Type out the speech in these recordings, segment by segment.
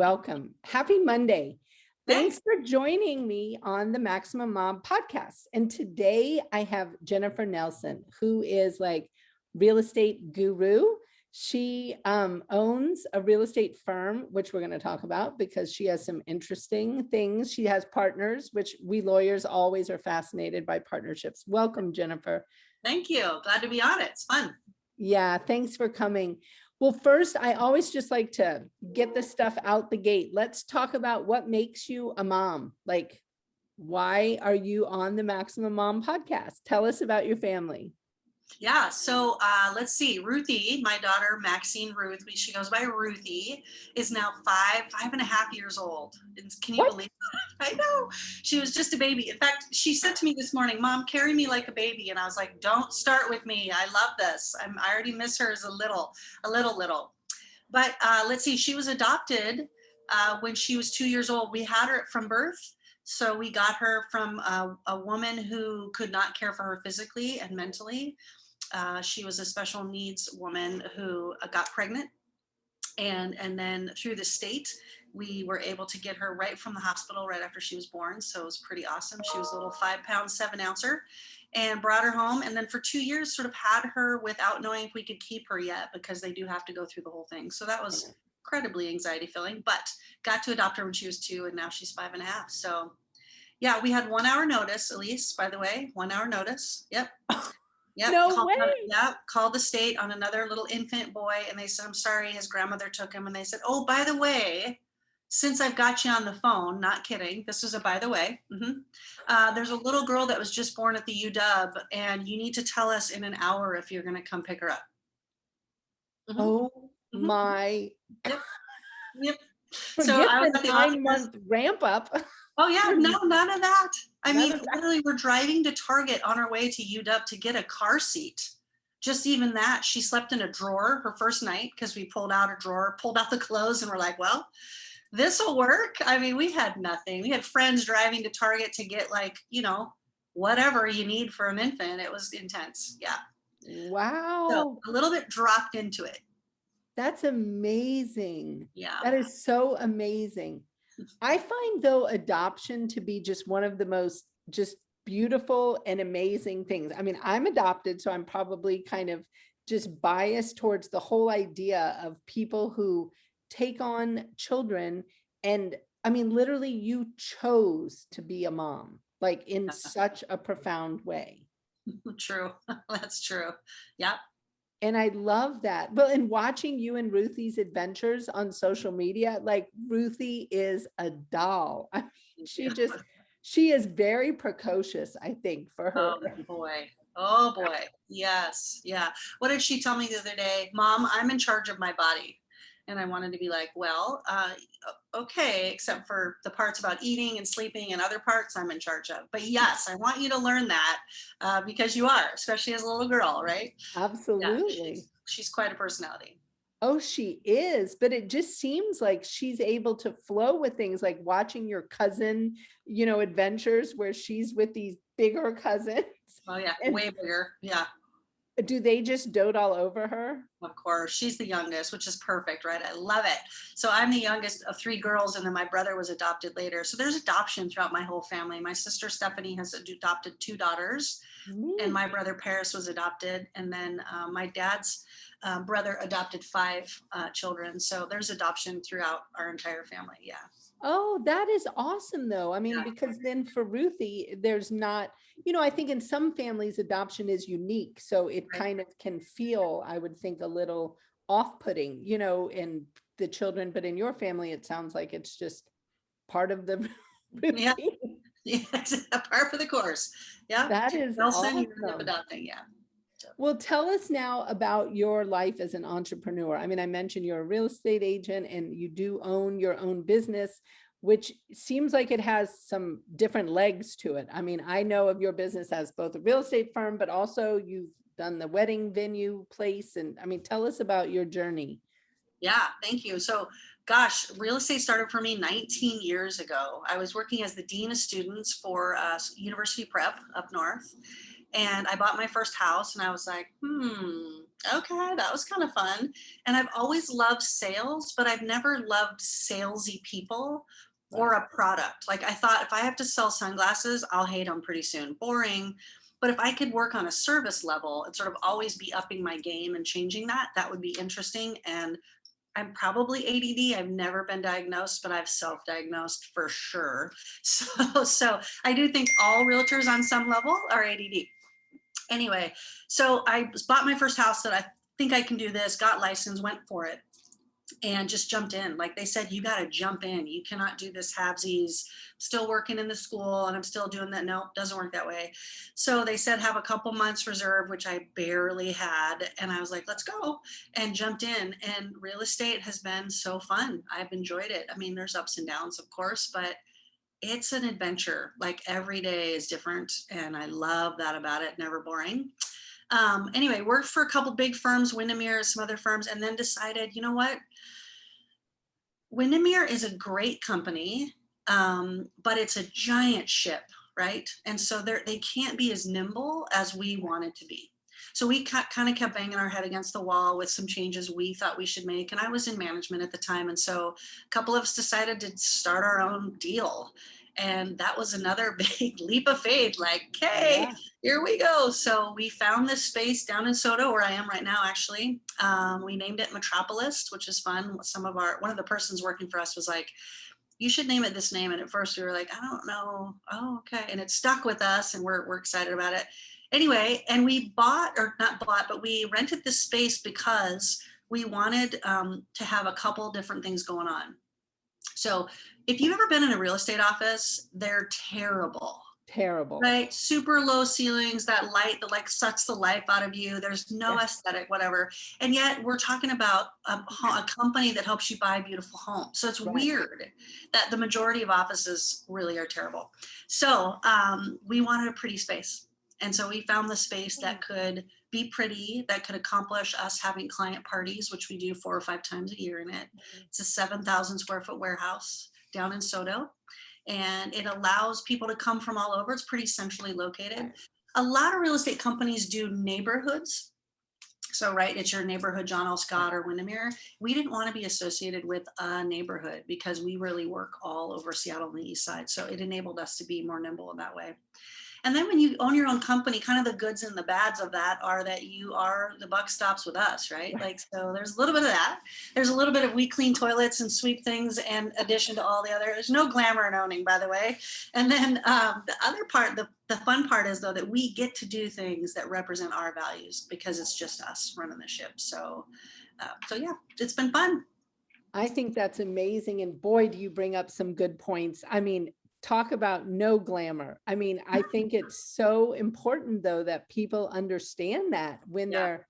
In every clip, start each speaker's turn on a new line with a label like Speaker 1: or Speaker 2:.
Speaker 1: Welcome. Happy Monday.
Speaker 2: Thanks.
Speaker 1: Thanks for joining me on the Maximum Mom podcast. And today I have Jennifer Nelson, who is like real estate guru. She owns a real estate firm, which we're going to talk about because she has some interesting things. She has partners, which we lawyers always are fascinated by partnerships. Welcome, Jennifer.
Speaker 2: Thank you. Glad to be on it. It's fun.
Speaker 1: Yeah, thanks for coming. Well, first, I always just like to get the stuff out the gate. Let's talk about what makes you a mom. Like, why are you on the Maximum Mom podcast? Tell us about your family.
Speaker 2: Yeah. So let's see. Ruthie, my daughter, Maxine Ruth, she goes by Ruthie, is now 5.5 years old. Can you believe that? I know. She was just a baby. In fact, she said to me this morning, Mom, carry me like a baby. And I was like, don't start with me. I love this. I already miss her as a little. But let's see. She was adopted when she was 2 years old. We had her from birth. So we got her from a woman who could not care for her physically and mentally. She was a special needs woman who got pregnant. And then through the state, we were able to get her right from the hospital right after she was born. So it was pretty awesome. She was a little 5-pound, 7-ouncer and brought her home. And then for 2 years, sort of had her without knowing if we could keep her yet, because they do have to go through the whole thing. So that was incredibly anxiety filling, but got to adopt her when she was 2 and now she's 5.5. So yeah, we had 1 hour notice, Elise, by the way, 1 hour notice. Yep.
Speaker 1: No way.
Speaker 2: Called the state on another little infant boy. And they said, I'm sorry, his grandmother took him. And they said, oh, by the way, since I've got you on the phone, not kidding, this is a by the way, there's a little girl that was just born at the UW and you need to tell us in an hour if you're going to come pick her up.
Speaker 1: Oh my.
Speaker 2: Yep.
Speaker 1: So I was at the 9-month ramp up.
Speaker 2: Oh yeah, no, none of that. I mean, literally we're driving to Target on our way to UW to get a car seat. Just even that, she slept in a drawer her first night because we pulled out a drawer, pulled out the clothes and we're like, well, this will work. I mean, we had nothing. We had friends driving to Target to get like, whatever you need for an infant. It was intense. Yeah.
Speaker 1: Wow.
Speaker 2: So a little bit dropped into it.
Speaker 1: That's amazing.
Speaker 2: Yeah.
Speaker 1: That is so amazing. I find though adoption to be just one of the most just beautiful and amazing things. I mean, I'm adopted, so I'm probably kind of just biased towards the whole idea of people who take on children. And I mean, literally you chose to be a mom, like in such a profound way.
Speaker 2: True. That's true. Yeah.
Speaker 1: And I love that. Well, in watching you and Ruthie's adventures on social media, like Ruthie is a doll. I mean, she is very precocious, I think, for her.
Speaker 2: Oh boy. Yes. Yeah. What did she tell me the other day? Mom, I'm in charge of my body. And I wanted to be like, well, okay, except for the parts about eating and sleeping and other parts I'm in charge of. But yes, I want you to learn that because you are, especially as a little girl, right?
Speaker 1: Absolutely.
Speaker 2: Yeah, she's quite a personality.
Speaker 1: Oh, she is. But it just seems like she's able to flow with things, like watching your cousin, adventures where she's with these bigger cousins.
Speaker 2: Oh, yeah, way bigger. Yeah.
Speaker 1: Do they just dote all over her?
Speaker 2: Of course. She's the youngest, which is perfect, right? I love it. So I'm the youngest of 3 girls, and then my brother was adopted later. So there's adoption throughout my whole family. My sister Stephanie has adopted 2 daughters, and my brother Paris was adopted. And then my dad's brother adopted 5 children. So there's adoption throughout our entire family. Yeah.
Speaker 1: Oh, that is awesome though. I mean, because then for Ruthie, there's not, I think in some families adoption is unique. So it kind of can feel, I would think, a little off-putting, in the children, but in your family, it sounds like it's just part of the routine.
Speaker 2: Yeah, it's a part of the course. Yeah.
Speaker 1: That is awesome.
Speaker 2: You end up adopting, yeah.
Speaker 1: Well, tell us now about your life as an entrepreneur. I mean, I mentioned you're a real estate agent and you do own your own business, which seems like it has some different legs to it. I mean, I know of your business as both a real estate firm, but also you've done the wedding venue place. And I mean, tell us about your journey.
Speaker 2: Yeah, thank you. So, gosh, real estate started for me 19 years ago. I was working as the dean of students for University Prep up north. And I bought my first house and I was like, Okay, that was kind of fun. And I've always loved sales, but I've never loved salesy people or
Speaker 1: Right.
Speaker 2: a product. Like I thought if I have to sell sunglasses, I'll hate them pretty soon. Boring. But if I could work on a service level and sort of always be upping my game and changing that, that would be interesting. And I'm probably ADD. I've never been diagnosed, but I've self-diagnosed for sure. So I do think all realtors on some level are ADD. Anyway, so I bought my first house that I think I can do this, got licensed, went for it, and just jumped in. Like they said, you got to jump in. You cannot do this halvesies. Still working in the school and I'm still doing that. No, doesn't work that way. So they said have a couple months reserve, which I barely had. And I was like, let's go, and jumped in. And real estate has been so fun. I've enjoyed it. I mean, there's ups and downs, of course, but it's an adventure. Like every day is different. And I love that about it. Never boring. Anyway, worked for a couple big firms, Windermere, some other firms, and then decided, you know what? Windermere is a great company, but it's a giant ship, right? And so they can't be as nimble as we wanted to be. So we kind of kept banging our head against the wall with some changes we thought we should make. And I was in management at the time. And so a couple of us decided to start our own deal. And that was another big leap of faith, like, hey,
Speaker 1: Yeah.
Speaker 2: here we go. So we found this space down in Soto, where I am right now, actually. We named it Metropolis, which is fun. One of the persons working for us was like, you should name it this name. And at first we were like, I don't know. Oh, okay. And it stuck with us and we're excited about it. Anyway, and we but we rented this space because we wanted to have a couple different things going on. So if you've ever been in a real estate office, they're terrible.
Speaker 1: Terrible.
Speaker 2: Right, super low ceilings, that light that like sucks the life out of you. There's no
Speaker 1: Yeah.
Speaker 2: aesthetic, whatever. And yet we're talking about a company that helps you buy beautiful homes. So it's
Speaker 1: Right.
Speaker 2: weird that the majority of offices really are terrible. So we wanted a pretty space. And so we found the space that could be pretty, that could accomplish us having client parties, which we do 4 or 5 times a year in it. It's a 7,000 square foot warehouse down in Soto, and it allows people to come from all over. It's pretty centrally located. A lot of real estate companies do neighborhoods. So, right, it's your neighborhood, John L. Scott or Windermere. We didn't want to be associated with a neighborhood because we really work all over Seattle and the East Side. So it enabled us to be more nimble in that way. And then when you own your own company, kind of the goods and the bads of that are that the buck stops with us, right? Like, so there's a little bit of that. There's a little bit of we clean toilets and sweep things in addition to all the other, there's no glamour in owning, by the way. And then the other part, the fun part is though, that we get to do things that represent our values because it's just us running the ship. So yeah, it's been fun.
Speaker 1: I think that's amazing. And boy, do you bring up some good points. I mean, talk about no glamour. I mean, I think it's so important though that people understand that when
Speaker 2: Yeah.
Speaker 1: they're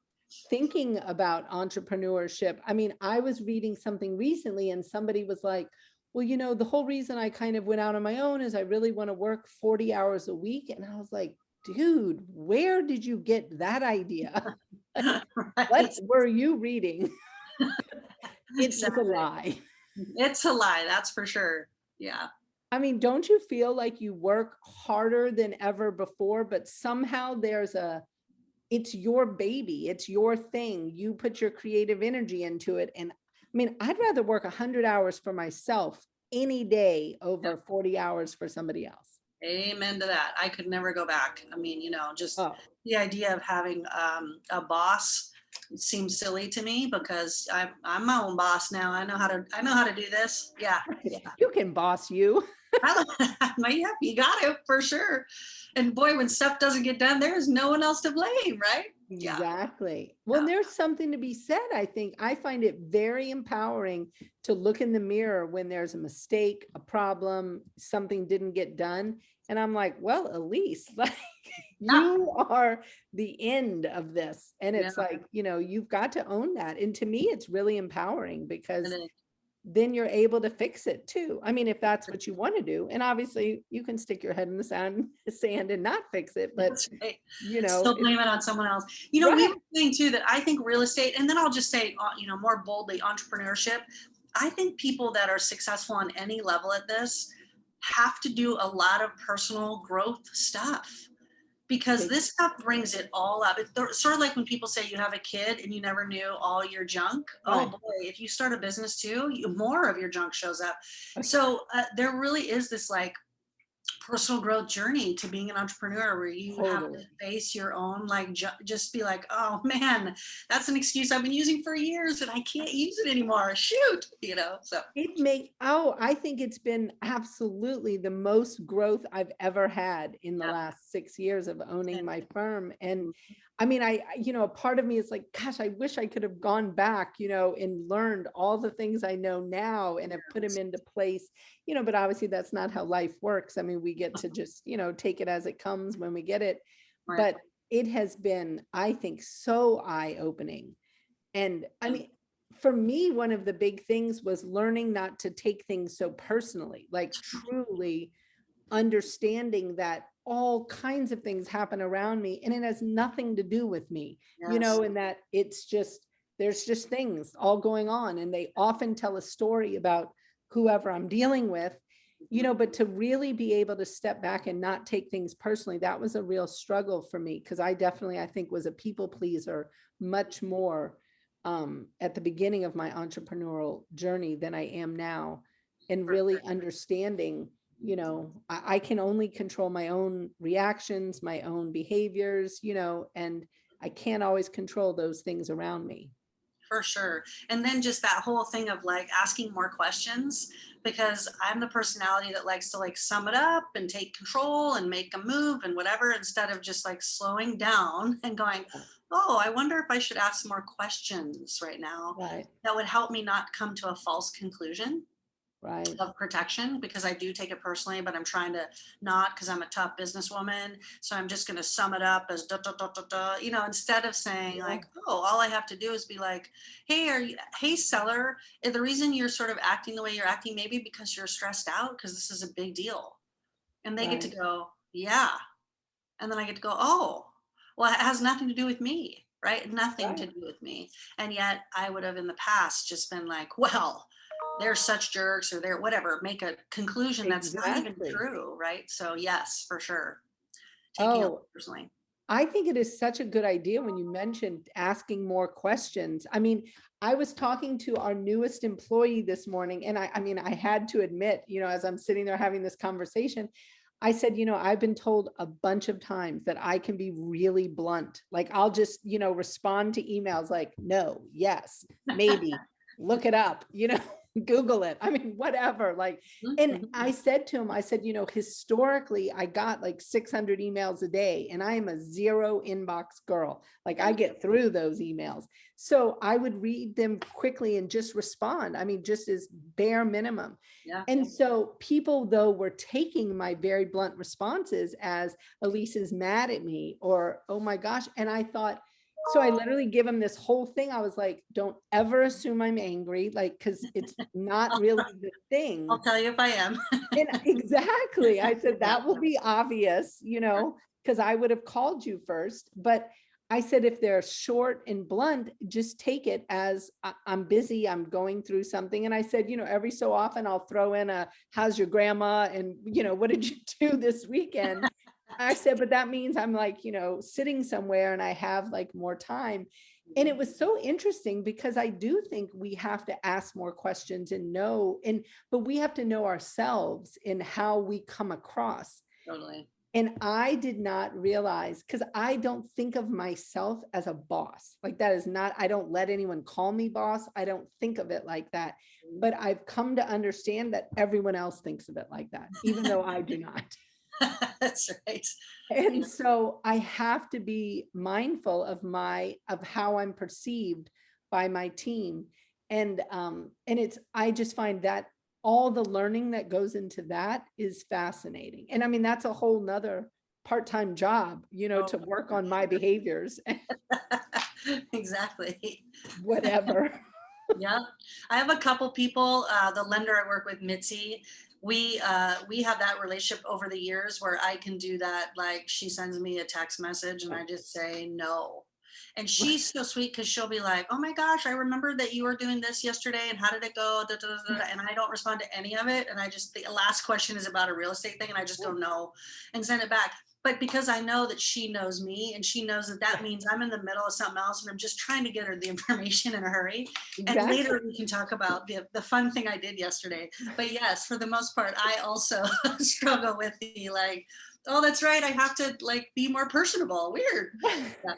Speaker 1: thinking about entrepreneurship. I mean, I was reading something recently and somebody was like, well, you know, the whole reason I kind of went out on my own is I really want to work 40 hours a week. And I was like, dude, where did you get that idea? What
Speaker 2: Right.
Speaker 1: were you reading? It was a
Speaker 2: Exactly.
Speaker 1: lie.
Speaker 2: It's a lie, that's for sure. Yeah.
Speaker 1: I mean, don't you feel like you work harder than ever before, but somehow it's your baby, it's your thing. You put your creative energy into it. And I mean, I'd rather work 100 hours for myself any day over 40 hours for somebody else.
Speaker 2: Amen to that. I could never go back. I mean, just
Speaker 1: Oh,
Speaker 2: the idea of having a boss seems silly to me because I'm my own boss now. I know how to do this. Yeah, yeah.
Speaker 1: you can boss you.
Speaker 2: Yeah, you got it for sure. And boy, when stuff doesn't get done, there is no one else to blame, right? Yeah.
Speaker 1: Exactly. Well,
Speaker 2: Yeah.
Speaker 1: there's something to be said. I think I find it very empowering to look in the mirror when there's a mistake, a problem, something didn't get done. And I'm like, well, Elise, like
Speaker 2: Yeah.
Speaker 1: you are the end of this. And
Speaker 2: Yeah.
Speaker 1: it's like, you've got to own that. And to me, it's really empowering
Speaker 2: And
Speaker 1: because
Speaker 2: then,
Speaker 1: then you're able to fix it too. I mean, if that's what you want to do. And obviously you can stick your head in the sand and not fix it, but
Speaker 2: that's right. Still
Speaker 1: it's
Speaker 2: blame it on someone else. We
Speaker 1: right.
Speaker 2: have a thing too that I think real estate, and then I'll just say, more boldly, entrepreneurship. I think people that are successful on any level at this have to do a lot of personal growth stuff because this stuff brings it all up. It's sort of like when people say you have a kid and you never knew all your junk. Oh
Speaker 1: Right.
Speaker 2: boy, if you start a business too, more of your junk shows up. So there really is this like personal growth journey to being an entrepreneur where you have to
Speaker 1: Totally.
Speaker 2: face your own, like just be like, oh man, that's an excuse I've been using for years and I can't use it anymore. Shoot, so.
Speaker 1: I think it's been absolutely the most growth I've ever had in the
Speaker 2: Yeah.
Speaker 1: last 6 years of owning my firm. And
Speaker 2: Mhm.
Speaker 1: I mean, a part of me is like, gosh, I wish I could have gone back, and learned all the things I know now and have put them into place, but obviously that's not how life works. I mean, we get to just, take it as it comes when we get it.
Speaker 2: Right.
Speaker 1: But it has been, I think, so eye-opening. And I mean, for me, one of the big things was learning not to take things so personally, like truly understanding that all kinds of things happen around me and it has nothing to do with me,
Speaker 2: Yes.
Speaker 1: and that there's just things all going on and they often tell a story about whoever I'm dealing with, but to really be able to step back and not take things personally, that was a real struggle for me because I think was a people pleaser much more at the beginning of my entrepreneurial journey than I am now, and really understanding, I can only control my own reactions, my own behaviors, and I can't always control those things around me.
Speaker 2: For sure. And then just that whole thing of like asking more questions, because I'm the personality that likes to like sum it up and take control and make a move and whatever, instead of just like slowing down and going, oh, I wonder if I should ask more questions right now.
Speaker 1: Right,
Speaker 2: That would help me not come to a false conclusion
Speaker 1: right.
Speaker 2: of protection, because I do take it personally, but I'm trying to not, because I'm a tough businesswoman. So I'm just going to sum it up as da, da, da, da, da, instead of saying
Speaker 1: Yeah,
Speaker 2: like, oh, all I have to do is be like, hey, seller, the reason you're sort of acting the way you're acting, maybe because you're stressed out, because this is a big deal. And they get to
Speaker 1: right,
Speaker 2: go, yeah. And then I get to go, oh, well, it has nothing to do with me, right? Nothing to
Speaker 1: right.
Speaker 2: do with me. And yet I would have in the past just been like, well, they're such jerks or they're whatever, make a conclusion that's not even
Speaker 1: Exactly.
Speaker 2: true, right? So yes, for sure. Taking it
Speaker 1: Oh,
Speaker 2: personally.
Speaker 1: I think it is such a good idea when you mentioned asking more questions. I mean, I was talking to our newest employee this morning, and I mean, I had to admit, as I'm sitting there having this conversation, I said, I've been told a bunch of times that I can be really blunt. Like I'll just, respond to emails like, no, yes, maybe, look it up, Google it. I mean, whatever. Like, and
Speaker 2: Mhm.
Speaker 1: I said to him, I said, historically, I got like 600 emails a day, and I am a zero inbox girl. Like, I get through those emails. So I would read them quickly and just respond. I mean, just as bare minimum.
Speaker 2: Yeah.
Speaker 1: And so people, though, were taking my very blunt responses as Elise is mad at me or, oh my gosh. And I thought, so I literally give him this whole thing. I was like, don't ever assume I'm angry, like, because it's not really the thing.
Speaker 2: I'll tell you if I am.
Speaker 1: And exactly, I said
Speaker 2: Yeah.
Speaker 1: that will be obvious, because I would have called you first. But I said, if they're short and blunt, just take it as I'm busy, I'm going through something. And I said, every so often I'll throw in how's your grandma? And, what did you do this weekend? I said, but that means I'm like, sitting somewhere and I have like more time. And it was so interesting because I do think we have to ask more questions and but we have to know ourselves in how we come across.
Speaker 2: Totally.
Speaker 1: And I did not realize, because I don't think of myself as a boss. Like that is not, I don't let anyone call me boss. I don't think of it like that. But I've come to understand that everyone else thinks of it like that, even though I do not.
Speaker 2: That's right.
Speaker 1: And so I have to be mindful of how I'm perceived by my team. And I just find that all the learning that goes into that is fascinating. And I mean, that's a whole nother part-time job,
Speaker 2: Oh,
Speaker 1: to work
Speaker 2: for
Speaker 1: on my
Speaker 2: sure.
Speaker 1: behaviors and
Speaker 2: Exactly.
Speaker 1: whatever.
Speaker 2: Yeah, I have a couple people. The lender I work with, Mitzi, we have that relationship over the years where I can do that. Like she sends me a text message and I just say no. And she's so sweet because she'll be like, oh my gosh, I remember that you were doing this yesterday and how did it go? Da, da, da, da. And I don't respond to any of it. And the last question is about a real estate thing and I just go no and send it back. But because I know that she knows me and she knows that means I'm in the middle of something else and I'm just trying to get her the information in a hurry. And later we can talk about the fun thing I did yesterday. But yes, for the most part, I also struggle with the like, oh, that's right. I have to like be more personable. Weird. Yeah.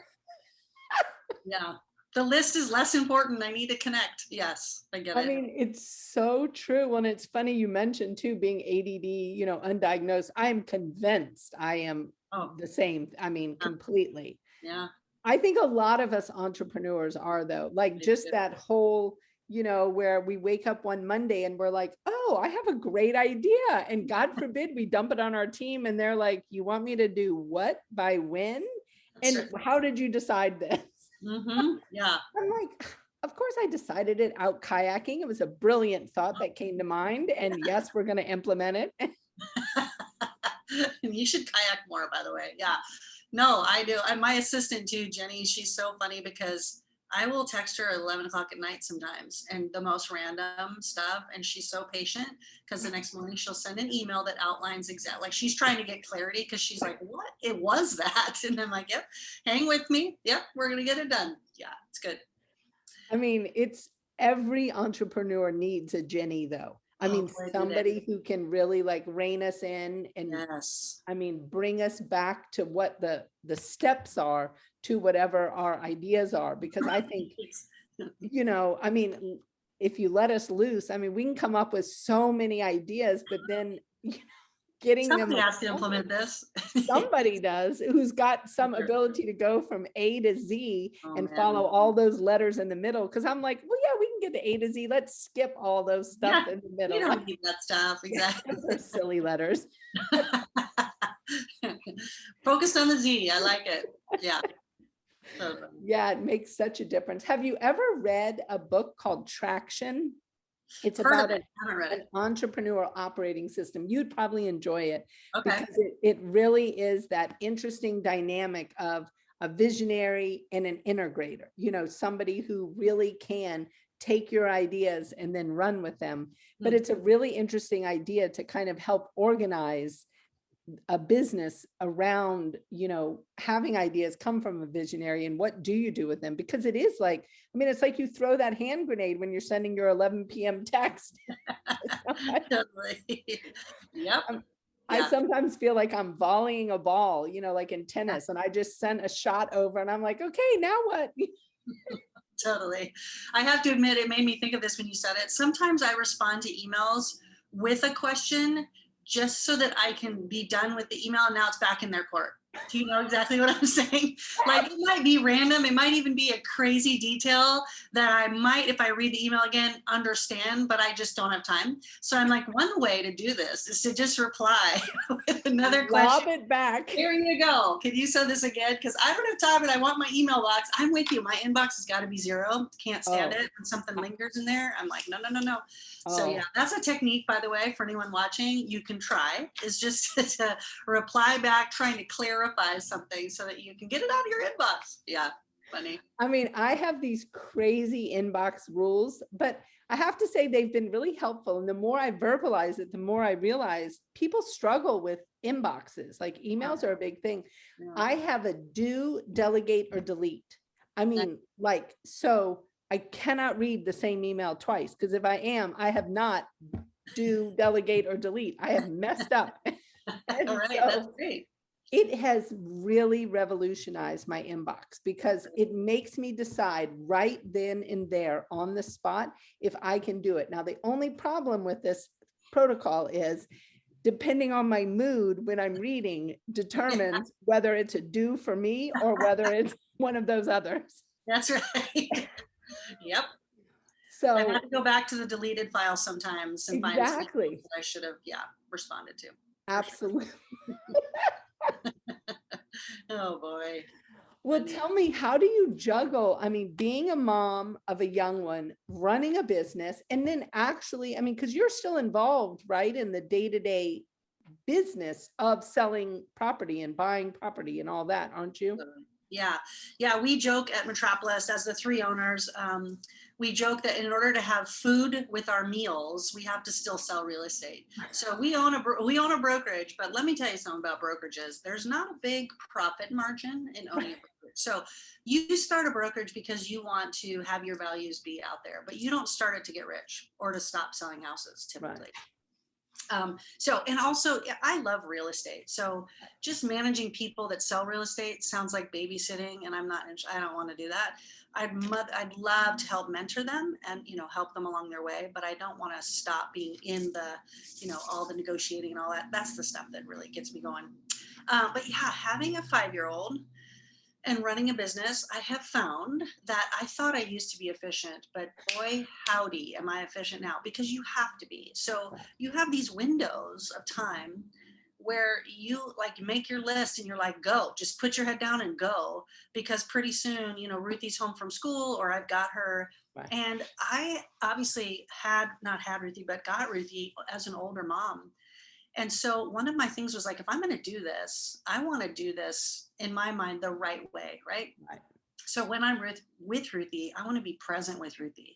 Speaker 2: Yeah. The list is less important. I need to connect. Yes, I get it.
Speaker 1: I mean, it's so true. And it's funny you mentioned too, being ADD, undiagnosed. I am convinced I am the same. I mean, completely.
Speaker 2: Yeah.
Speaker 1: I think a lot of us entrepreneurs are though, like just that whole, where we wake up one Monday and we're like, oh, I have a great idea. And God forbid we dump it on our team and they're like, you want me to do what by when?
Speaker 2: That's
Speaker 1: And how did you decide this?
Speaker 2: Yeah.
Speaker 1: I'm like, of course I decided it out kayaking. It was a brilliant thought that came to mind. And yes, we're going to implement it.
Speaker 2: You should kayak more, by the way. Yeah. No, I do. And my assistant too, Jenny, she's so funny because I will text her at 11 o'clock at night sometimes and the most random stuff. And she's so patient because the next morning she'll send an email that outlines like she's trying to get clarity because she's like, what? It was that. And I'm like, yep, hang with me. Yep, we're going to get it done. Yeah, it's good.
Speaker 1: I mean, every entrepreneur needs a Jenny though. I mean, somebody who can really like rein us in and I mean, bring us back to what the steps are to whatever our ideas are. Because I think, I mean, if you let us loose, I mean, we can come up with so many ideas, but then getting
Speaker 2: somebody
Speaker 1: them
Speaker 2: has to implement this.
Speaker 1: Somebody does who's got some ability to go from A to Z and follow all those letters in the middle. Cause I'm like, well, yeah, we can get to A to Z. Let's skip all those stuff in the middle.
Speaker 2: You don't need that stuff. Exactly.
Speaker 1: Those silly letters.
Speaker 2: Focused on the Z. I like it. Yeah.
Speaker 1: Yeah, it makes such a difference. Have you ever read a book called Traction? It's about an entrepreneurial operating system. You'd probably enjoy it because it really is that interesting dynamic of a visionary and an integrator, somebody who really can take your ideas and then run with them. But it's a really interesting idea to kind of help organize a business around, having ideas come from a visionary and what do you do with them? Because it is like, I mean, it's like you throw that hand grenade when you're sending your 11 p.m. text.
Speaker 2: Totally. Yep.
Speaker 1: I sometimes feel like I'm volleying a ball, like in tennis, and I just sent a shot over and I'm like, okay, now what?
Speaker 2: Totally. I have to admit, it made me think of this when you said it. Sometimes I respond to emails with a question just so that I can be done with the email and now it's back in their court. Do you know exactly what I'm saying? Like it might be random. It might even be a crazy detail that I might, if I read the email again, understand, but I just don't have time. So I'm like, one way to do this is to just reply with another question.
Speaker 1: Lob it back.
Speaker 2: Here you go. Can you send this again? Because I don't have time and I want my email box. I'm with you. My inbox has got to be 0. Can't stand it. When something lingers in there, I'm like, no. So yeah, that's a technique, by the way, for anyone watching, you can try, is just to reply back, trying to clarify something so that you can get it out of your inbox. Yeah, funny.
Speaker 1: I mean, I have these crazy inbox rules, but I have to say they've been really helpful. And the more I verbalize it, the more I realize people struggle with inboxes. Like emails are a big thing. Yeah. I have a do, delegate, or delete. I mean, so I cannot read the same email twice, because if I have not do, delegate, or delete. I have messed up.
Speaker 2: All right, that's great.
Speaker 1: It has really revolutionized my inbox because it makes me decide right then and there on the spot if I can do it. Now, the only problem with this protocol is depending on my mood when I'm reading determines whether it's a do for me or whether it's one of those others.
Speaker 2: That's right. Yep.
Speaker 1: So
Speaker 2: I have to go back to the deleted file sometimes and find something that I should have, responded to.
Speaker 1: Absolutely.
Speaker 2: Oh boy.
Speaker 1: Well, tell me, how do you juggle, I mean, being a mom of a young one, running a business, and then actually, I mean, because you're still involved, right, in the day-to-day business of selling property and buying property and all that, aren't you?
Speaker 2: Yeah. Yeah. We joke at Metropolis as the three owners. We joke that in order to have food with our meals, we have to still sell real estate. So we own a brokerage, but let me tell you something about brokerages. There's not a big profit margin in owning a brokerage. So you start a brokerage because you want to have your values be out there, but you don't start it to get rich or to stop selling houses typically.
Speaker 1: Right.
Speaker 2: And also I love real estate. So just managing people that sell real estate sounds like babysitting, and I don't want to do that. I'd love to help mentor them and, help them along their way, but I don't want to stop being in the, all the negotiating and all that. That's the stuff that really gets me going. But yeah, having a 5-year-old and running a business, I have found that I thought I used to be efficient, but boy, howdy, am I efficient now, because you have to be. So you have these windows of time where you like make your list and you're like, go, just put your head down and go, because pretty soon, Ruthie's home from school or I've got her.
Speaker 1: Right.
Speaker 2: And I obviously not had Ruthie, but got Ruthie as an older mom. And so one of my things was like, if I'm going to do this, I want to do this in my mind the right way, right?
Speaker 1: Right.
Speaker 2: So when I'm with Ruthie, I want to be present with Ruthie.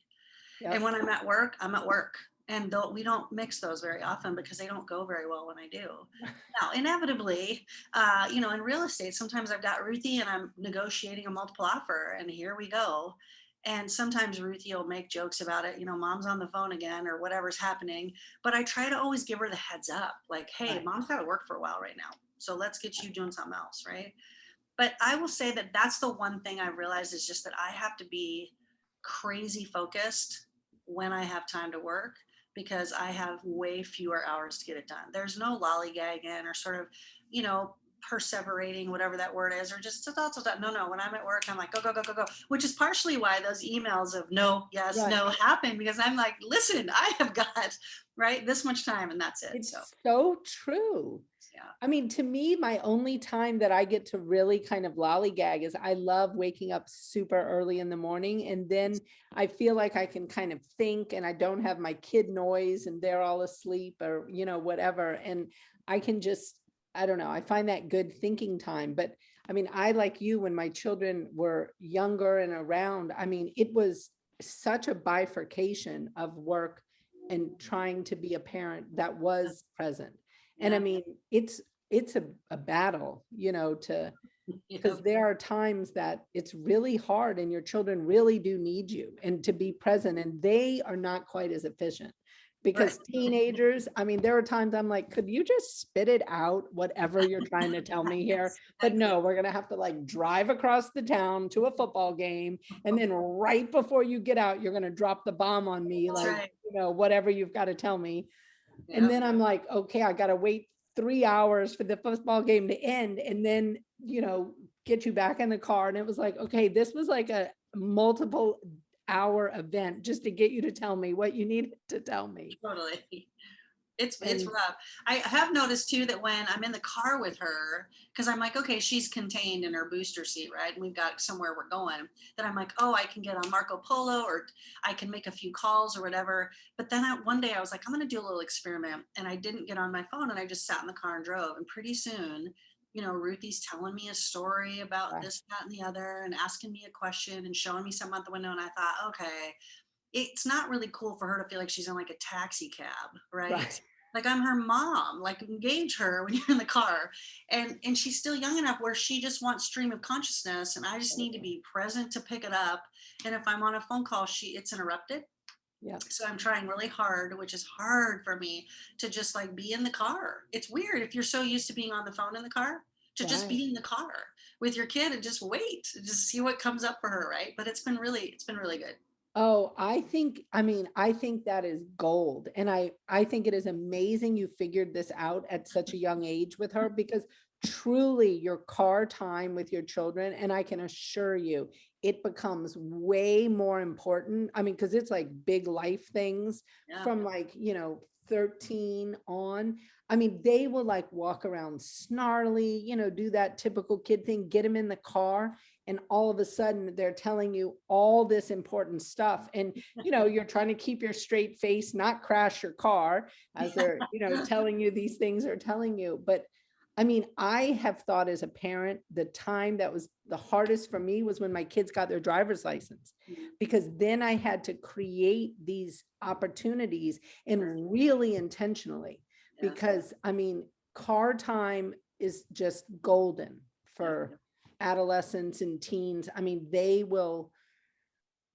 Speaker 1: Yep.
Speaker 2: And when I'm at work, I'm at work. And we don't mix those very often because they don't go very well when I do. Now, inevitably, in real estate, sometimes I've got Ruthie and I'm negotiating a multiple offer, and here we go. And sometimes Ruthie will make jokes about it, mom's on the phone again or whatever's happening. But I try to always give her the heads up, like, hey,
Speaker 1: Right.
Speaker 2: mom's got to work for a while right now. So let's get you doing something else, right? But I will say that that's the one thing I realized is just that I have to be crazy focused when I have time to work, because I have way fewer hours to get it done. There's no lollygagging or sort of, perseverating, whatever that word is, or just no. When I'm at work, I'm like, go, go, go, go, go, which is partially why those emails of no, yes,
Speaker 1: Right.
Speaker 2: no happen, because I'm like, listen, I have got this much time and that's it.
Speaker 1: It's
Speaker 2: so
Speaker 1: so true.
Speaker 2: yeah.
Speaker 1: I mean, to me, my only time that I get to really kind of lollygag is I love waking up super early in the morning. And then I feel like I can kind of think and I don't have my kid noise and they're all asleep or, whatever. And I can just, I don't know, I find that good thinking time. But I mean, I, like you, when my children were younger and around, I mean, it was such a bifurcation of work and trying to be a parent that was present. And I mean, it's a battle, because there are times that it's really hard and your children really do need you and to be present, and they are not quite as efficient because teenagers, I mean, there are times I'm like, could you just spit it out, whatever you're trying to tell me here? But no, we're going to have to like drive across the town to a football game. And then right before you get out, you're going to drop the bomb on me, like, whatever you've got to tell me. And then I'm like, okay, I got to wait 3 hours for the football game to end and then, get you back in the car. And it was like, okay, this was like a multiple hour event just to get you to tell me what you needed to tell me.
Speaker 2: Totally. It's rough. I have noticed too that when I'm in the car with her, because I'm like, okay, she's contained in her booster seat, right? And we've got somewhere we're going, that I'm like, oh, I can get on Marco Polo or I can make a few calls or whatever. But then one day I was like, I'm going to do a little experiment. And I didn't get on my phone and I just sat in the car and drove. And pretty soon, Ruthie's telling me a story about this, that, and the other, and asking me a question and showing me something out the window. And I thought, okay, it's not really cool for her to feel like she's in like a taxi cab, right? Like I'm her mom, like engage her when you're in the car. And she's still young enough where she just wants stream of consciousness. And I just need to be present to pick it up. And if I'm on a phone call, it's interrupted. Yeah. So I'm trying really hard, which is hard for me, to just like be in the car. It's weird if you're so used to being on the phone in the car, to just be in the car with your kid and just wait, just see what comes up for her, right? But it's been really good.
Speaker 1: Oh, I think that is gold. And I think it is amazing you figured this out at such a young age with her, because truly your car time with your children, and I can assure you, it becomes way more important. I mean, because it's like big life things from like, 13 on. I mean, they will like walk around snarly, do that typical kid thing, get them in the car. And all of a sudden they're telling you all this important stuff. And, you're trying to keep your straight face, not crash your car as they're, telling you these things are telling you. But I mean, I have thought as a parent, the time that was the hardest for me was when my kids got their driver's license, because then I had to create these opportunities and really intentionally,
Speaker 2: Yeah.
Speaker 1: because I mean, car time is just golden for adolescents and teens. I mean, they will,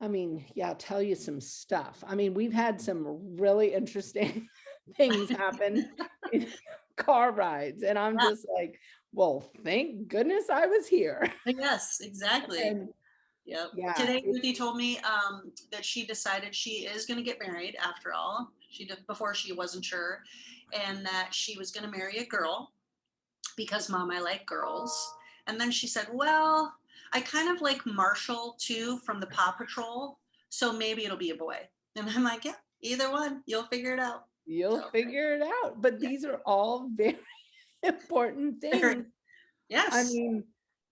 Speaker 1: I mean, yeah, tell you some stuff. I mean, we've had some really interesting things happen in car rides, and I'm
Speaker 2: Yeah.
Speaker 1: just like, well, thank goodness I was here.
Speaker 2: Yes, exactly.
Speaker 1: And
Speaker 2: Yep.
Speaker 1: yeah,
Speaker 2: Today, Ruthie told me that she decided she is going to get married after all. She did before she wasn't sure, and that she was going to marry a girl because mom, I like girls. And then she said, well, I kind of like Marshall too from the Paw Patrol, so maybe it'll be a boy. And I'm like, yeah, either one, you'll figure it out.
Speaker 1: you'll
Speaker 2: So,
Speaker 1: figure it out. But
Speaker 2: yeah.
Speaker 1: these are all very important things. I
Speaker 2: Yes.
Speaker 1: mean,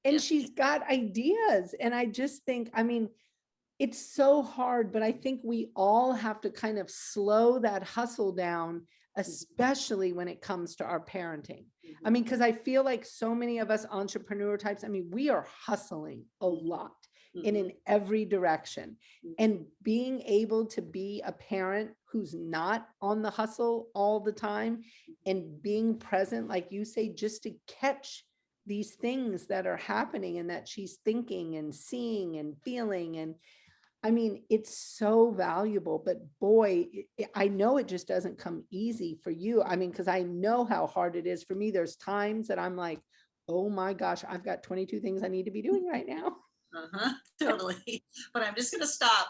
Speaker 1: and
Speaker 2: Yep.
Speaker 1: she's got ideas. And I just think, I mean, it's so hard, but I think we all have to kind of slow that hustle down, especially when it comes to our parenting. I mean, because I feel like so many of us entrepreneur types, I mean, we are hustling a lot and in every direction. And being able to be a parent who's not on the hustle all the time and being present, like you say, just to catch these things that are happening and that she's thinking and seeing and feeling. And I mean, it's so valuable, but boy, I know it just doesn't come easy for you. I mean, because I know how hard it is for me. There's times that I'm like, oh my gosh, I've got 22 things I need to be doing right now.
Speaker 2: Totally. But I'm just going to stop.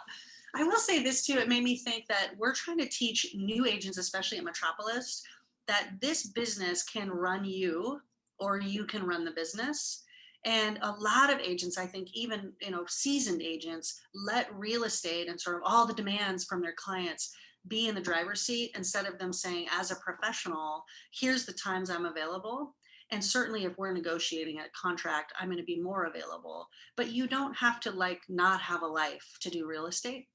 Speaker 2: I will say this too. It made me think that we're trying to teach new agents, especially at Metropolis, that this business can run you or you can run the business. And a lot of agents, I think, even seasoned agents, let real estate and sort of all the demands from their clients be in the driver's seat instead of them saying, as a professional, here's the times I'm available. And certainly if we're negotiating a contract, I'm going to be more available. But you don't have to like not have a life to do real estate.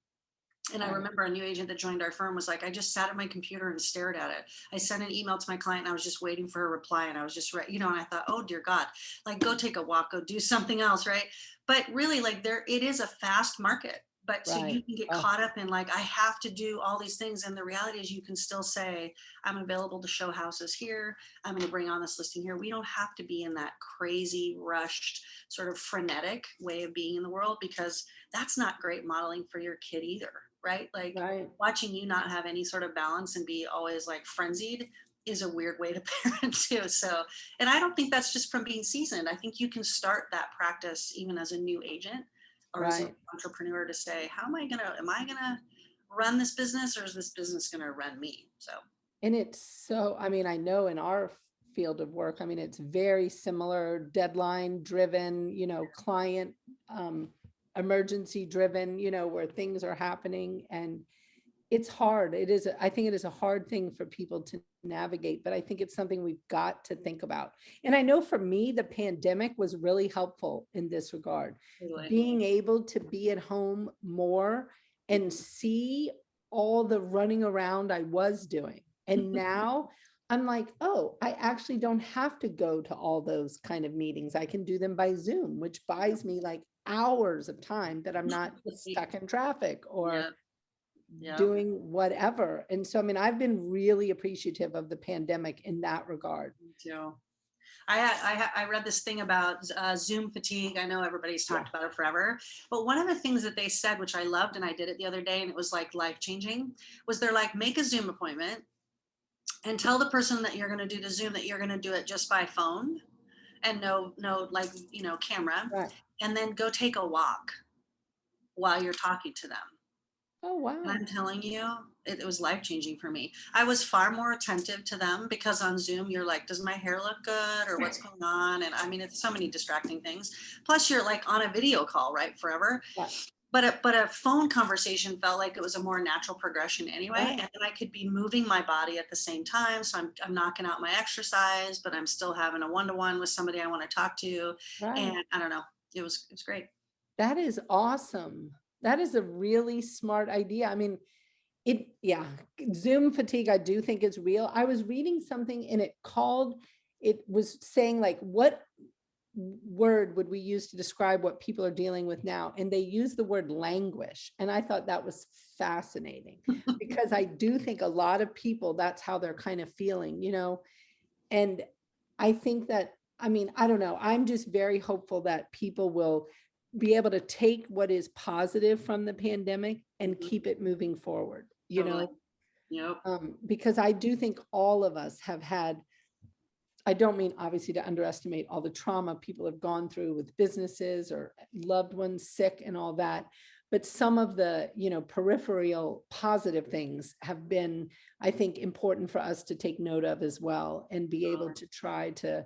Speaker 2: And I remember a new agent that joined our firm was like, I just sat at my computer and stared at it. I sent an email to my client and I was just waiting for a reply. And I was just, and I thought, oh dear God, like go take a walk, go do something else. Right. But really it is a fast market. But so you can get caught up in like, I have to do all these things. And the reality is you can still say, I'm available to show houses here. I'm going to bring on this listing here. We don't have to be in that crazy rushed sort of frenetic way of being in the world, because that's not great modeling for your kid either. Right? Like watching you not have any sort of balance and be always like frenzied is a weird way to parent too. So, and I don't think that's just from being seasoned. I think you can start that practice even as a new agent or as an entrepreneur to say, am I gonna run this business, or is this business gonna run me? So,
Speaker 1: and it's so, I mean, I know in our field of work, I mean, it's very similar, deadline driven, client, emergency driven, where things are happening, and it's hard. I think it is a hard thing for people to navigate, but I think it's something we've got to think about. And I know for me, the pandemic was really helpful in this regard, being able to be at home more and see all the running around I was doing. And now I'm like, oh, I actually don't have to go to all those kind of meetings. I can do them by Zoom, which buys me like hours of time that I'm not stuck in traffic or doing whatever. And so, I mean, I've been really appreciative of the pandemic in that regard.
Speaker 2: Me too. I read this thing about Zoom fatigue. I know everybody's talked about it forever, but one of the things that they said, which I loved, and I did it the other day, and it was like life-changing, was they're like, make a Zoom appointment and tell the person that you're going to do the Zoom that you're going to do it just by phone and no like, camera, and then go take a walk while you're talking to them.
Speaker 1: Oh, wow.
Speaker 2: And I'm telling you, it was life-changing for me. I was far more attentive to them because on Zoom, you're like, does my hair look good or what's going on? And I mean, it's so many distracting things. Plus you're like on a video call, right? Forever. But a phone conversation felt like it was a more natural progression anyway. And then I could be moving my body at the same time. So I'm knocking out my exercise, but I'm still having a one-to-one with somebody I want to talk to. And I don't know, it was great.
Speaker 1: That is awesome. That is a really smart idea. I mean, Zoom fatigue, I do think is real. I was reading something and it called it was saying like, what word would we use to describe what people are dealing with now? And they used the word languish. And I thought that was fascinating because I do think a lot of people, that's how they're kind of feeling, you know? And I think that, I mean, I don't know, I'm just very hopeful that people will be able to take what is positive from the pandemic and keep it moving forward, you
Speaker 2: Totally.
Speaker 1: know?
Speaker 2: Yep.
Speaker 1: Because I do think all of us have had, I don't mean obviously to underestimate all the trauma people have gone through with businesses or loved ones sick and all that. But some of the, you know, peripheral positive things have been, I think, important for us to take note of as well and be able to try to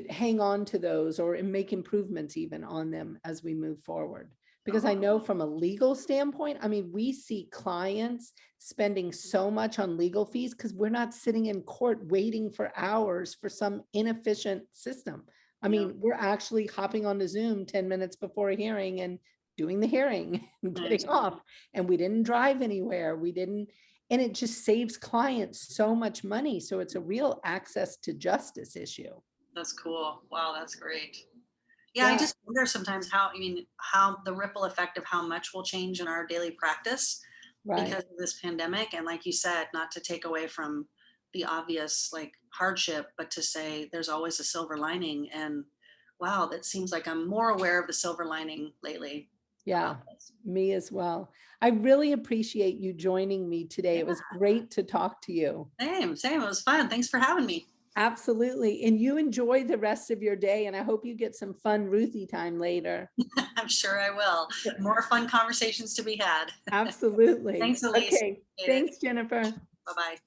Speaker 1: hang on to those or make improvements even on them as we move forward. Because I know from a legal standpoint, I mean, we see clients spending so much on legal fees because we're not sitting in court waiting for hours for some inefficient system. I mean, we're actually hopping on the Zoom 10 minutes before a hearing and doing the hearing and getting off. And we didn't drive anywhere. We didn't, and it just saves clients so much money. So it's a real access to justice issue.
Speaker 2: That's cool. Wow, that's great. Yeah, I just wonder sometimes how, I mean, how the ripple effect of how much will change in our daily practice because of this pandemic. And like you said, not to take away from the obvious like hardship, but to say there's always a silver lining. And wow, that seems like I'm more aware of the silver lining lately.
Speaker 1: Yeah, me as well. I really appreciate you joining me today. It was great to talk to you.
Speaker 2: Same. It was fun. Thanks for having me.
Speaker 1: Absolutely. And you enjoy the rest of your day. And I hope you get some fun Ruthie time later.
Speaker 2: I'm sure I will. More fun conversations to be had.
Speaker 1: Absolutely.
Speaker 2: Thanks, Elise.
Speaker 1: Okay. Thanks, Jennifer.
Speaker 2: Bye-bye.